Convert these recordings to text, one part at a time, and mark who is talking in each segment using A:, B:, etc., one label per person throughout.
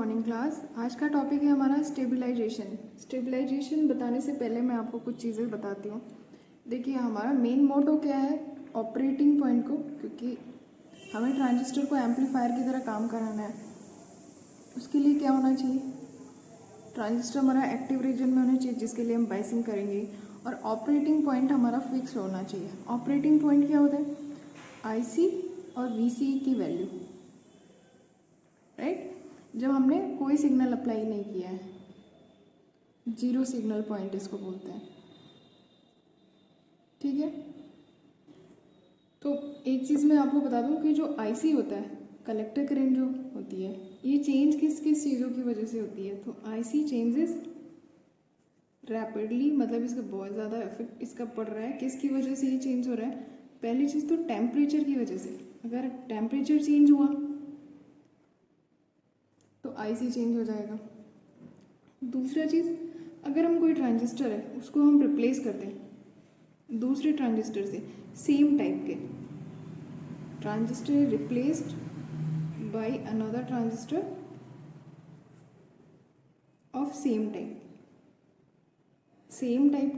A: Morning class. आज का topic है हमारा स्टेबलाइजेशन। स्टेबलाइजेशन बताने से पहले मैं आपको कुछ चीज़ें बताती हूँ। देखिए, हमारा मेन मोटो क्या है, ऑपरेटिंग पॉइंट को, क्योंकि हमें ट्रांजिस्टर को एम्पलीफायर की तरह काम कराना है, उसके लिए क्या होना चाहिए, ट्रांजिस्टर हमारा एक्टिव रीजन में होना चाहिए, जिसके लिए हम बायसिंग करेंगे, और ऑपरेटिंग पॉइंट हमारा फिक्स होना चाहिए। ऑपरेटिंग पॉइंट क्या होता है, आईसी और वीसीई की वैल्यू, राइट। जब हमने कोई सिग्नल अप्लाई नहीं किया है, जीरो सिग्नल पॉइंट इसको बोलते हैं, ठीक है। तो एक चीज़ मैं आपको बता दूं कि जो आईसी होता है, कलेक्टर करंट जो होती है, ये चेंज किस किस चीज़ों की वजह से होती है। तो आईसी चेंजेस रैपिडली, मतलब इसका बहुत ज़्यादा इफेक्ट इसका पड़ रहा है। किसकी वजह से ये चेंज हो रहा है, पहली चीज़ तो टेम्परेचर की वजह से। अगर टेम्परेचर चेंज हुआ तो आईसी चेंज हो जाएगा। दूसरा चीज़, अगर हम कोई ट्रांजिस्टर है उसको हम रिप्लेस करते हैं दूसरे ट्रांजिस्टर से, सेम टाइप के transistor replaced by another transistor off same type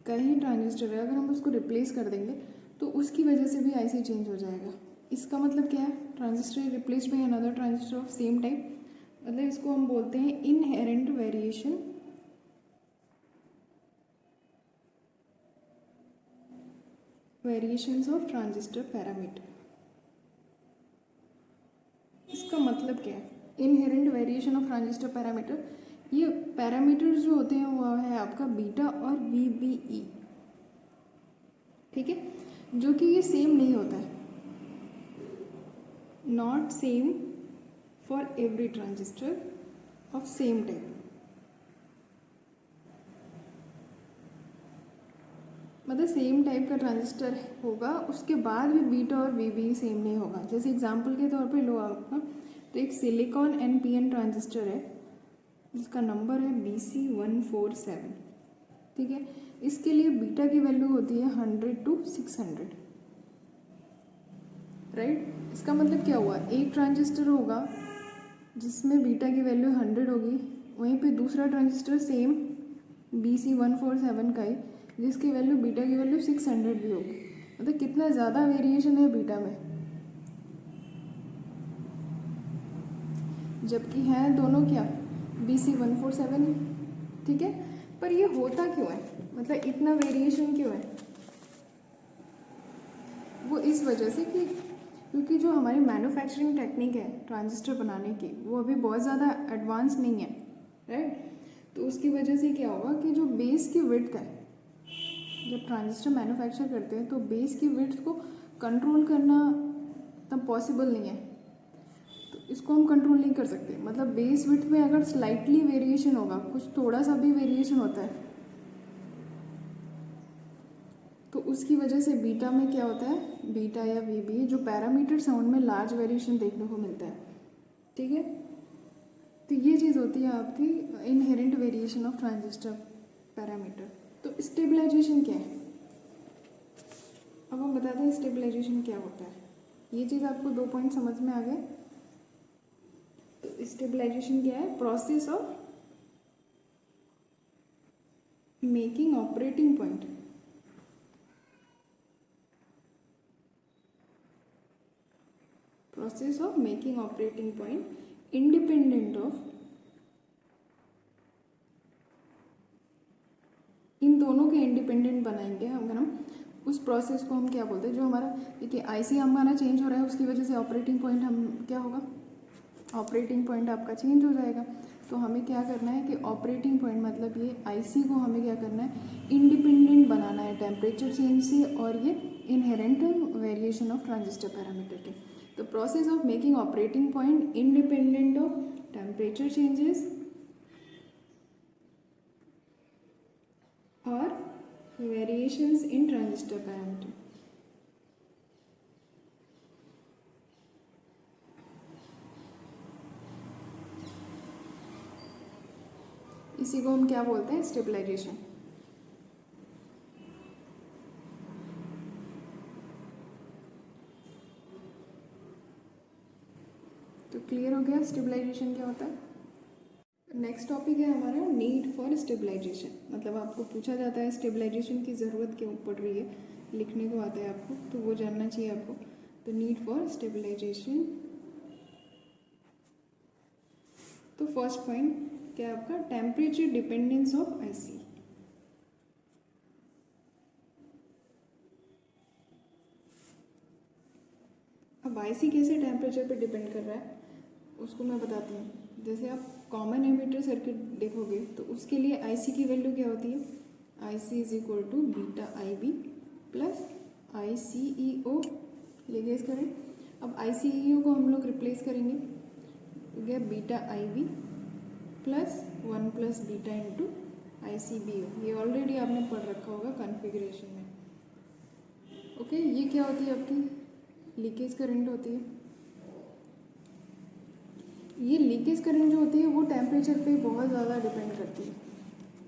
A: का ही ट्रांजिस्टर है, अगर हम उसको रिप्लेस कर देंगे तो उसकी वजह से भी आईसी चेंज हो जाएगा। इसका मतलब क्या है, transistor replaced by another transistor off same type, मतलब इसको हम बोलते हैं inherent variations of transistor parameter. इसका मतलब क्या है, inherent variation of transistor parameter, ये पैरामीटर्स जो होते हैं वो है आपका बीटा और वीबीई, ठीक है, जो कि ये सेम नहीं होता है, not same for every transistor off same type. मतलब सेम टाइप का ट्रांजिस्टर होगा, उसके बाद भी बीटा और वीबी सेम नहीं होगा। जैसे एग्जांपल के तौर पे लो आपका, तो एक सिलिकॉन एनपीएन ट्रांजिस्टर है जिसका नंबर है BC147, ठीक है। इसके लिए बीटा की वैल्यू होती है 100 to 600, राइट। इसका मतलब क्या हुआ, एक ट्रांजिस्टर होगा जिसमें बीटा की वैल्यू 100 होगी, वहीं पे दूसरा ट्रांजिस्टर सेम BC147 का ही, जिसकी वैल्यू बीटा की वैल्यू 600 भी होगी। मतलब कितना ज़्यादा वेरिएशन है बीटा में, जबकि हैं दोनों क्या, BC147 ही, ठीक है। पर ये होता क्यों है, मतलब इतना वेरिएशन क्यों है, वो इस वजह से कि क्योंकि जो हमारी मैन्युफैक्चरिंग टेक्निक है ट्रांजिस्टर बनाने की, वो अभी बहुत ज़्यादा एडवांस नहीं है, राइट। तो उसकी वजह से क्या होगा कि जो बेस की विड्थ है, जब ट्रांजिस्टर मैन्युफैक्चर करते हैं तो बेस की विड्थ को कंट्रोल करना तब पॉसिबल नहीं है, तो इसको हम कंट्रोल नहीं कर सकते। मतलब बेस विड्थ में अगर स्लाइटली वेरिएशन होगा, कुछ थोड़ा सा भी वेरिएशन होता है, तो उसकी वजह से बीटा में क्या होता है, बीटा या वीबी जो पैरामीटर्स हैं उनमें लार्ज वेरिएशन देखने को मिलता है, ठीक है। तो ये चीज़ होती है आपकी inherent variation of transistor parameter. तो स्टेबलाइजेशन क्या है, अब हम बताते हैं स्टेबलाइजेशन क्या होता है। ये चीज़ आपको 2 पॉइंट समझ में आ गए। तो स्टेबलाइजेशन क्या है, process of making operating point, process of making operating point independent of, इन दोनों के इंडिपेंडेंट बनाएंगे अगर हम उस प्रोसेस को, हम क्या बोलते हैं, जो हमारा देखिए आईसी हमारा चेंज हो रहा है, उसकी वजह से ऑपरेटिंग पॉइंट हम क्या होगा, ऑपरेटिंग पॉइंट आपका चेंज हो जाएगा। तो हमें क्या करना है कि ऑपरेटिंग पॉइंट मतलब ये आईसी को हमें क्या करना है, इंडिपेंडेंट बनाना है टेम्परेचर चेंज से और ये inherent variation of transistor parameter के। तो process of making operating point independent of temperature changes और वेरिएशंस इन ट्रांजिस्टर पैरामीटर। इसी को हम क्या बोलते हैं, स्टेबलाइजेशन। तो क्लियर हो गया स्टेबलाइजेशन क्या होता है। नेक्स्ट टॉपिक है हमारा नीड फॉर स्टेबलाइजेशन, मतलब आपको पूछा जाता है स्टेबलाइजेशन की ज़रूरत क्यों पड़ रही है, लिखने को आता है आपको, तो वो जानना चाहिए आपको। तो नीड फॉर स्टेबलाइजेशन, तो फर्स्ट पॉइंट क्या है आपका, टेम्परेचर डिपेंडेंस ऑफ आईसी। अब आईसी कैसे टेम्परेचर पे डिपेंड कर रहा है उसको मैं बताती हूँ। जैसे आप कॉमन एमीटर सर्किट देखोगे तो उसके लिए आईसी की वैल्यू क्या होती है, IC is equal to beta I B plus I C E O, लेके करें। अब आई सी ई ओ को हम लोग रिप्लेस करेंगे, गया beta I B plus 1 plus beta into I C B O. ये ऑलरेडी आपने पढ़ रखा होगा कॉन्फ़िगरेशन में। ओके, ये क्या होती है आपकी लीकेज करंट होती है। ये लीकेज करंट जो होती है वो टेम्परेचर पे बहुत ज़्यादा डिपेंड करती है,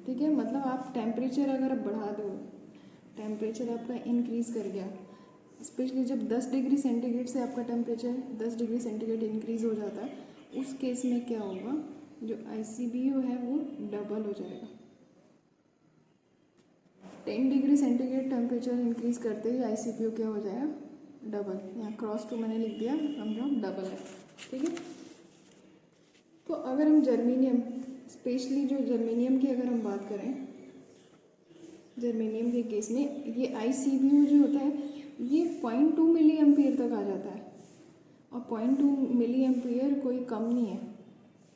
A: ठीक है। मतलब आप टेम्परेचर अगर बढ़ा दो, टेम्परेचर आपका इंक्रीज़ कर गया, स्पेशली जब 10 डिग्री सेंटीग्रेड से आपका टेम्परेचर 10 डिग्री सेंटीग्रेड इंक्रीज़ हो जाता है, उस केस में क्या होगा, जो ICBO है वो डबल हो जाएगा। 10 डिग्री सेंटीग्रेड टेम्परेचर इंक्रीज़ करते ही ICBO क्या हो जाएगा, डबल। यहाँ क्रॉस टू मैंने लिख दिया, समझो डबल है, ठीक है। तो अगर हम जर्मेनियम, स्पेशली जो जर्मेनियम की अगर हम बात करें, जर्मेनियम के केस में ये ICBO जो होता है ये 0.2 मिली एम्पियर तक आ जाता है, और 0.2 मिली एम्पियर कोई कम नहीं है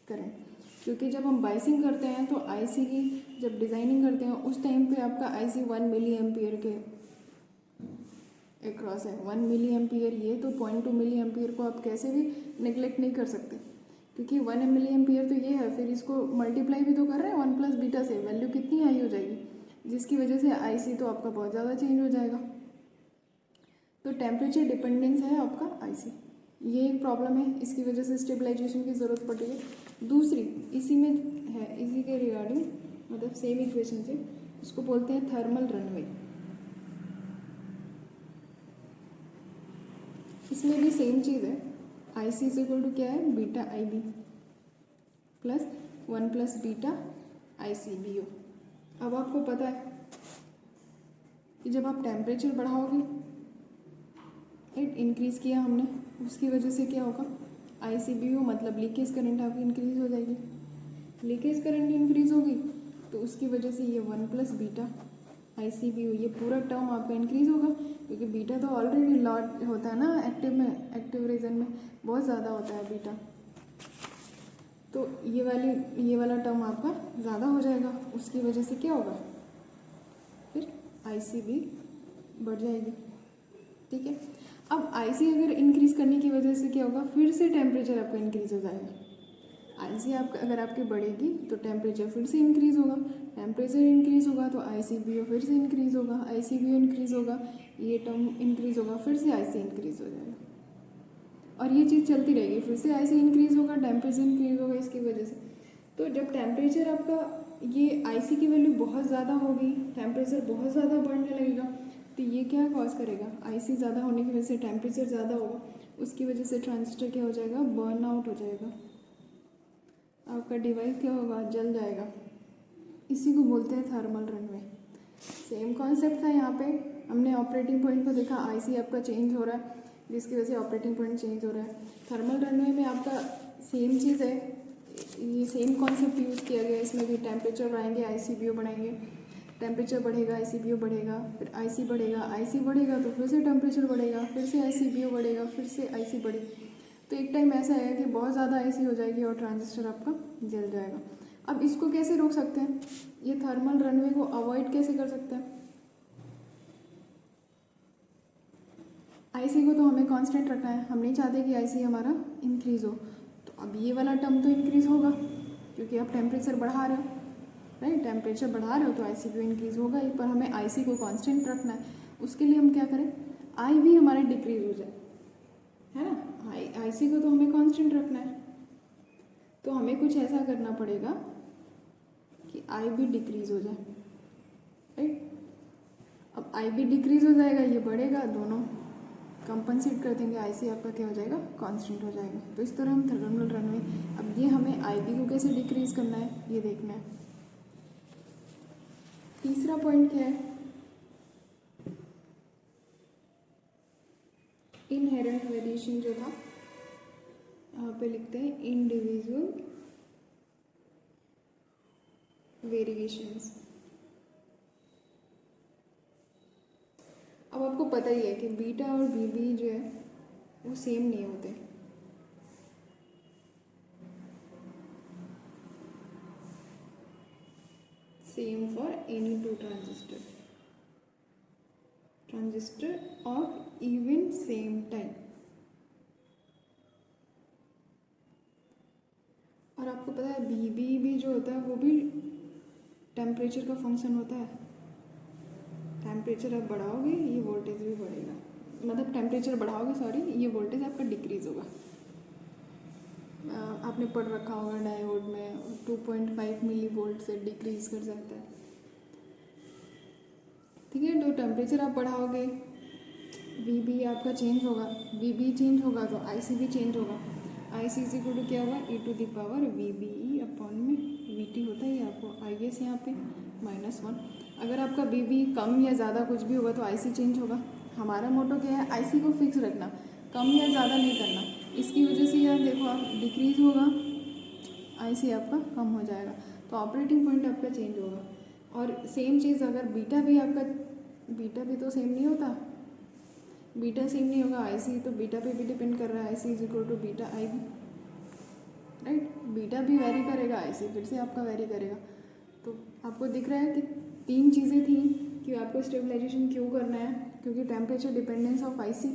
A: करंट, क्योंकि जब हम बाइसिंग करते हैं तो आईसी की जब डिज़ाइनिंग करते हैं उस टाइम पे आपका आईसी 1 मिली एम्पियर के एक्रॉस है। 1 मिली एम्पियर ये, तो 0.2 मिली एम्पियर को आप कैसे भी निगलेक्ट नहीं कर सकते, क्योंकि 1 मिली एम्पियर तो ये है, फिर इसको मल्टीप्लाई भी तो कर रहे हैं 1 प्लस बीटा से, वैल्यू कितनी हाई हो जाएगी, जिसकी वजह से आईसी तो आपका बहुत ज़्यादा चेंज हो जाएगा। तो टेम्परेचर डिपेंडेंस है आपका आईसी, ये एक प्रॉब्लम है, इसकी वजह से स्टेबलाइजेशन की ज़रूरत पड़ रही है। दूसरी इसी में है, इसी के रिगार्डिंग, मतलब सेम इक्वेशन से, उसको बोलते हैं थर्मल रनवे। इसमें भी सेम चीज़ है, I C is equal to क्या है, beta I B plus 1 plus beta I C B ओ। अब आपको पता है कि जब आप टेम्परेचर बढ़ाओगे, राइट, इंक्रीज़ किया हमने, उसकी वजह से क्या होगा, ICBO मतलब लीकेज करंट आपकी इंक्रीज़ हो जाएगी। लीकेज करंट इंक्रीज़ होगी तो उसकी वजह से ये 1 प्लस बीटा ICBO, ये पूरा टर्म आपका इंक्रीज़ होगा, क्योंकि बीटा तो ऑलरेडी लॉट होता है ना एक्टिव में, एक्टिव रीजन में बहुत ज़्यादा होता है बीटा, तो ये वाला टर्म आपका ज़्यादा हो जाएगा, उसकी वजह से क्या होगा, फिर ICB बढ़ जाएगी, ठीक है। अब आईसी अगर इंक्रीज़ करने की वजह से क्या होगा, फिर से टेम्परेचर आपका इंक्रीज़ हो जाएगा। आईसी आपका अगर आपकी बढ़ेगी तो टेम्परेचर फिर से इंक्रीज़ होगा, टेम्परेचर इंक्रीज़ होगा तो ICBO फिर से इंक्रीज़ होगा, ICBO इंक्रीज़ होगा, ये टर्म इंक्रीज़ होगा, फिर से आईसी इंक्रीज़ हो जाएगा, और ये चीज़ चलती रहेगी, फिर से आईसी इंक्रीज़ होगा, टेम्परेचर इंक्रीज़ होगा इसकी वजह से। तो जब टेम्परेचर आपका ये आईसी की वैल्यू बहुत ज़्यादा होगी, टेम्परेचर बहुत ज़्यादा बढ़ने लगेगा, तो ये क्या कॉज करेगा, आईसी ज़्यादा होने की वजह से टेम्परेचर ज़्यादा होगा, उसकी वजह से ट्रांजिस्टर क्या हो जाएगा, बर्न आउट हो जाएगा, आपका डिवाइस क्या होगा, जल जाएगा। इसी को बोलते हैं थर्मल रनवे। सेम कॉन्सेप्ट था यहाँ पे, हमने ऑपरेटिंग पॉइंट को देखा, आईसी आपका चेंज हो रहा है जिसकी वजह से ऑपरेटिंग पॉइंट चेंज हो रहा है। थर्मल रनवे में आपका सेम चीज़ है, ये सेम कॉन्सेप्ट यूज़ किया गया है, इसमें भी टेम्परेचर बढ़ाएंगे ICBO बढ़ाएंगे, टेम्परेचर बढ़ेगा ICBO बढ़ेगा, फिर आईसी बढ़ेगा, आईसी बढ़ेगा तो फिर से टेम्परेचर बढ़ेगा, फिर से ICBO बढ़ेगा, फिर से आईसी बढ़ेगी, तो एक टाइम ऐसा है कि बहुत ज़्यादा आईसी हो जाएगी और ट्रांजिस्टर आपका जल जाएगा। अब इसको कैसे रोक सकते हैं, ये थर्मल रनवे को अवॉइड कैसे कर सकते हैं, आईसी को तो हमें कांस्टेंट रखना है, हम नहीं चाहते कि आईसी हमारा इंक्रीज़ हो, तो अब ये वाला टर्म तो इंक्रीज़ होगा क्योंकि आप टेम्परेचर बढ़ा रहे हो, राइट, टेम्परेचर बढ़ा रहे हो तो ICBO इंक्रीज़ होगा ही, पर हमें आईसी को कांस्टेंट रखना है। उसके लिए हम क्या करें, आई भी हमारे डिक्रीज़ हो जाए, है ना, आईसी को तो हमें कांस्टेंट रखना है, तो हमें कुछ ऐसा करना पड़ेगा कि आई भी डिक्रीज़ हो जाए, राइट। अब आई भी डिक्रीज़ हो जाएगा, ये बढ़ेगा, दोनों कंपनसेट कर देंगे, आईसी आपका क्या हो जाएगा, कांस्टेंट हो जाएगा। तो इस तरह हम थर्मल रनवे, अब ये हमें आईबी को कैसे डिक्रीज करना है ये देखना है। तीसरा पॉइंट क्या है, इनहेरेंट वेरिएशन जो था यहाँ पे लिखते हैं इंडिविजुअल वेरिएशंस। अब आपको पता ही है कि बीटा और बीबी जो है वो सेम नहीं होते। Same for any two transistor off even same time. और आपको पता है बीबी भी जो होता है वो भी टेम्परेचर का फंक्शन होता है। टेम्परेचर आप बढ़ाओगे ये वोल्टेज भी बढ़ेगा, मतलब टेम्परेचर बढ़ाओगे सॉरी, ये वोल्टेज आपका डिक्रीज होगा। आपने पढ़ रखा होगा डायोड में 2.5 मिली वोल्ट से डिक्रीज कर जाता है, ठीक है। तो टेम्परेचर आप बढ़ाओगे, वीबी आपका चेंज होगा, वीबी चेंज होगा तो आईसी भी चेंज होगा। आईसी इज इक्वल टू क्या होगा, e to the power VB upon में वीटी होता है, आपको आई गेस यहाँ पे -1। अगर आपका बीबी कम या ज़्यादा कुछ भी होगा तो आईसी चेंज होगा। हमारा मोटो क्या है, आईसी को फिक्स रखना, कम या ज़्यादा नहीं करना। इसकी वजह से यार देखो आप डिक्रीज होगा, आईसी आपका कम हो जाएगा, तो ऑपरेटिंग पॉइंट आपका चेंज होगा। और सेम चीज़ अगर बीटा भी आपका, बीटा भी तो सेम नहीं होता, बीटा सेम नहीं होगा, आईसी तो बीटा पे भी डिपेंड कर रहा है, IC is equal to beta I B, right. Beta भी वेरी करेगा, आईसी फिर से आपका वेरी करेगा। तो आपको दिख रहा है कि तीन चीज़ें थी कि आपको स्टेबलाइजेशन क्यों करना है, क्योंकि टेम्परेचर डिपेंडेंस ऑफ आईसी,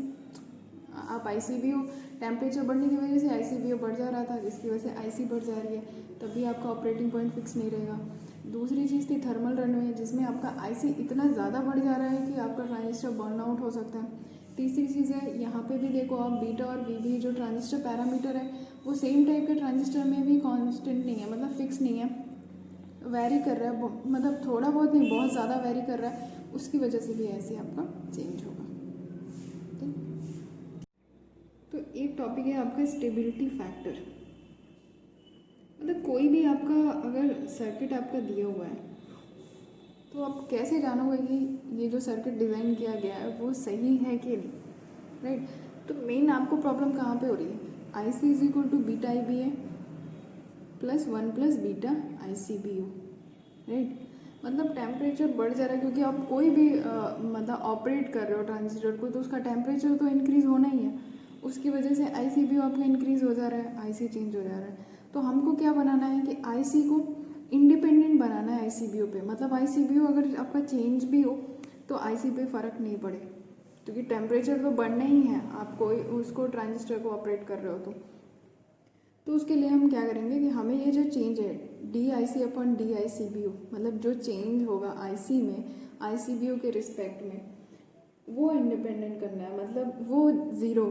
A: आप आईसी भी हो, टेम्परेचर बढ़ने की वजह से आईसी भी बढ़ जा रहा था, जिसकी वजह से आईसी बढ़ जा रही है, तभी आपका ऑपरेटिंग पॉइंट फिक्स नहीं रहेगा। दूसरी चीज़ थी थर्मल रनवे, जिसमें आपका आईसी इतना ज़्यादा बढ़ जा रहा है कि आपका ट्रांजिस्टर बर्नआउट हो सकता है। तीसरी चीज़ है, यहाँ पे भी देखो आप बीटा और वीबी जो ट्रांजिस्टर पैरामीटर है वो सेम टाइप के ट्रांजिस्टर में भी कांस्टेंट नहीं है, मतलब फिक्स नहीं है, वेरी कर रहा है, मतलब थोड़ा बहुत नहीं बहुत ज़्यादा वेरी कर रहा है, उसकी वजह से भी ऐसे आपका चेंज होगा, ठीक। तो एक टॉपिक है आपका स्टेबिलिटी फैक्टर, मतलब कोई भी आपका अगर सर्किट आपका दिया हुआ है तो आप कैसे जानोगे कि ये जो सर्किट डिज़ाइन किया गया है वो सही है कि नहीं, राइट। तो मेन आपको प्रॉब्लम कहाँ पे हो रही है, I C is equal to beta I B है plus 1 plus beta I C B हो, राइट। मतलब टेम्परेचर बढ़ जा रहा है, क्योंकि आप कोई भी मतलब ऑपरेट कर रहे हो ट्रांजिस्टर को तो उसका टेम्परेचर तो इंक्रीज़ होना ही है, उसकी वजह से आई सी बी आपका इंक्रीज़ हो जा रहा है, आई सी चेंज हो जा रहा है। तो हमको क्या बनाना है कि आई सी को इंडिपेंडेंट बनाना है आई सी बी ओ पे, मतलब आई सी बी ओ अगर आपका चेंज भी हो तो आई सी पे फ़र्क नहीं पड़े, क्योंकि टेम्परेचर तो बढ़ना ही है, आप कोई उसको ट्रांजिस्टर को ऑपरेट कर रहे हो तो उसके लिए हम क्या करेंगे कि हमें ये जो चेंज है D I C upon D I C B O, मतलब जो चेंज होगा आई सी में आई सी बी ओ के रिस्पेक्ट में वो इंडिपेंडेंट करना है, मतलब वो ज़ीरो,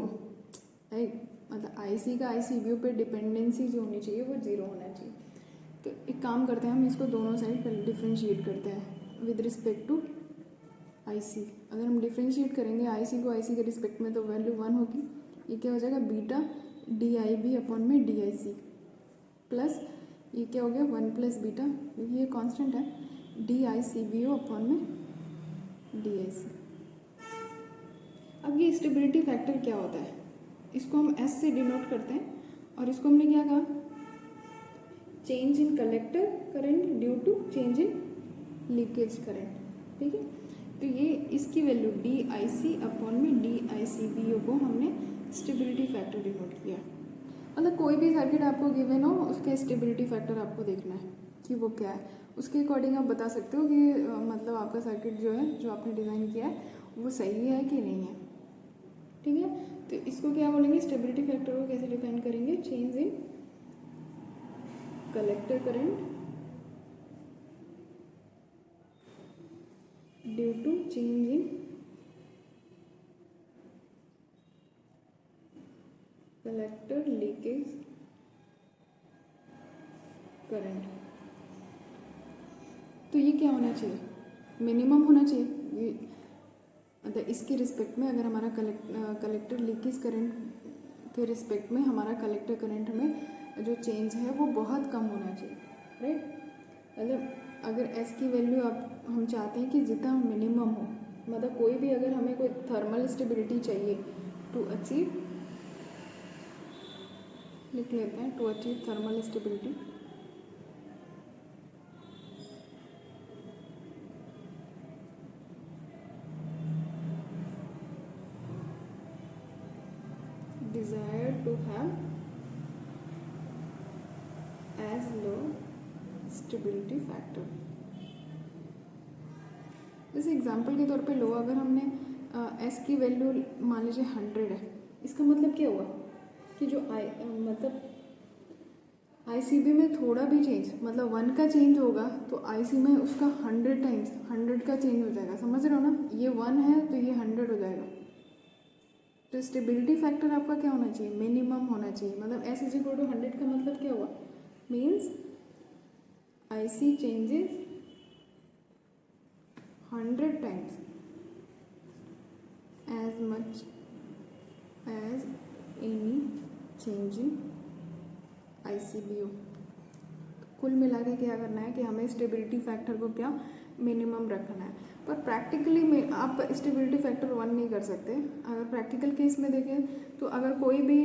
A: राइट। मतलब आई सी का आई सी बी ओ पे डिपेंडेंसी जो होनी चाहिए वो ज़ीरो होना चाहिए। तो एक काम करते हैं, हम इसको दोनों साइड पर डिफ्रेंशिएट करते हैं विद रिस्पेक्ट टू आई सी। अगर हम डिफ्रेंशिएट करेंगे आई सी को आई सी के रिस्पेक्ट में तो वैल्यू 1 होगी, ये क्या हो जाएगा beta D I B upon में डी आई सी प्लस ये क्या हो गया 1 प्लस बीटा, क्योंकि ये कांस्टेंट है, D I C B O upon में डी आई सी। अब ये स्टेबिलिटी फैक्टर क्या होता है, इसको हम एस से डिनोट करते हैं, और इसको हमने क्या कहा, change in collector current due to change in leakage current, ठीक है। तो ये इसकी value d I C upon में D I C B O को हमने स्टेबिलिटी फैक्टर डिनोट किया। मतलब कोई भी सर्किट आपको गिवन हो उसका स्टेबिलिटी फैक्टर आपको देखना है कि वो क्या है, उसके अकॉर्डिंग आप बता सकते हो कि मतलब आपका सर्किट जो है जो आपने डिज़ाइन किया है वो सही है कि नहीं है, ठीक है। तो इसको क्या बोलेंगे, स्टेबिलिटी फैक्टर को कैसे डिफाइन करेंगे, change in collector current due to change in collector leakage current. तो ये क्या होना चाहिए, मिनिमम होना चाहिए, ये मतलब इसके रिस्पेक्ट में अगर हमारा कलेक्टर लीकेज करंट के रिस्पेक्ट में हमारा कलेक्टर करंट में जो चेंज है वो बहुत कम होना चाहिए, राइट। मतलब अगर एस की वैल्यू आप हम चाहते हैं कि जितना मिनिमम हो, मतलब कोई भी अगर हमें कोई थर्मल स्टेबिलिटी चाहिए टू अचीव, लिख लेते हैं, to achieve thermal stability desired to have as low stability factor। जैसे एग्जांपल के तौर पे लो, अगर हमने एस की वैल्यू मान लीजिए 100 है, इसका मतलब क्या हुआ कि जो मतलब आईसीबी में थोड़ा भी चेंज, मतलब 1 का चेंज होगा तो आईसी में उसका 100 टाइम्स 100 का चेंज हो जाएगा, समझ रहे हो ना। ये 1 है तो ये 100 हो जाएगा। तो स्टेबिलिटी फैक्टर आपका क्या होना चाहिए, मिनिमम होना चाहिए। मतलब एस इज इक्वल टू 100 का मतलब क्या हुआ, means IC changes 100 times as much as any change in ICBO। कुल मिला के क्या करना है कि हमें स्टेबिलिटी फैक्टर को क्या मिनिमम रखना है। पर प्रैक्टिकली में आप स्टेबिलिटी फैक्टर 1 नहीं कर सकते। अगर प्रैक्टिकल केस में देखें तो अगर कोई भी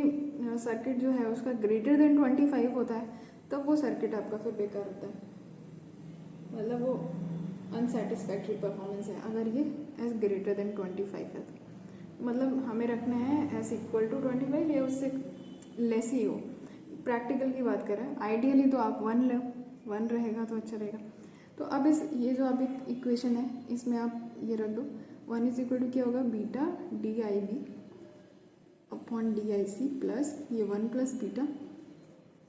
A: सर्किट जो है उसका ग्रेटर देन 25 होता है तब वो सर्किट आपका फिर बेकार होता है, मतलब वो अनसेटिस्फैक्ट्री परफॉर्मेंस है अगर ये एस ग्रेटर देन 25 है तो। मतलब हमें रखना है एस इक्वल टू 25 या उससे लेस ही हो। प्रैक्टिकल की बात करें, आइडियली तो आप 1 लो, 1 रहेगा तो अच्छा रहेगा। तो अब ये जो अभी इक्वेशन है इसमें आप ये रख दो, 1 इज इक्वल टू क्या होगा, beta D I B upon D I C plus ये 1 प्लस बीटा,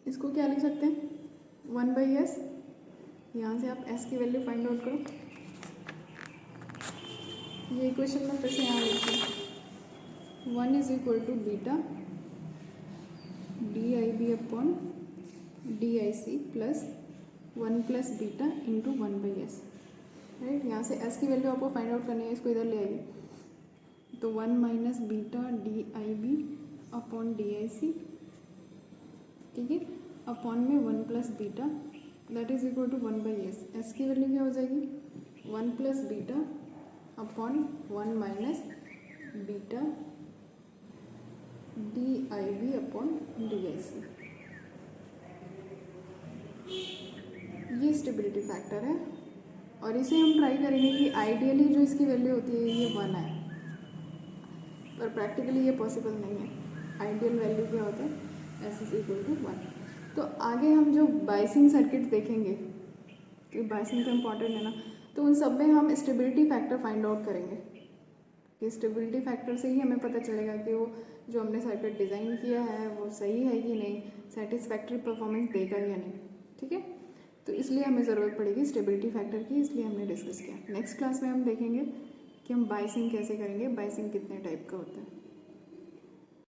A: इसको क्या लिख सकते हैं 1 बाई एस। यहाँ से आप एस की वैल्यू फाइंड आउट करो। ये इक्वेशन में फिर से यहाँ लिखते हैं 1 is equal to beta D I B upon D I C plus 1 plus beta into 1 by S, right. यहाँ से एस की वैल्यू आपको फाइंड आउट करनी है, इसको इधर ले आइए। तो 1 minus beta D I B upon D I C, ठीक है, अपॉन में 1 plus beta that is equal to 1 by S. S की वैल्यू क्या हो जाएगी 1 plus beta upon 1 minus beta D I B upon D I C. ये stability factor है और इसे हम ट्राई करेंगे कि आइडियली जो इसकी वैल्यू होती है ये 1 है, पर प्रैक्टिकली ये पॉसिबल नहीं है। आइडियल वैल्यू क्या होता है एस इज इक्वल टू 1। तो आगे हम जो बाइसिंग सर्किट देखेंगे, कि बाइसिंग तो इम्पॉर्टेंट है ना, तो उन सब में हम स्टेबिलिटी फैक्टर फाइंड आउट करेंगे कि स्टेबिलिटी फैक्टर से ही हमें पता चलेगा कि वो जो हमने सर्किट डिज़ाइन किया है वो सही है कि नहीं, सेटिस्फैक्ट्री परफॉर्मेंस देगा या नहीं, ठीक है। तो इसलिए हमें ज़रूरत पड़ेगी स्टेबिलिटी फैक्टर की, इसलिए हमने डिस्कस किया। नेक्स्ट क्लास में हम देखेंगे कि हम बाइसिंग कैसे करेंगे, बाइसिंग कितने टाइप का होता है।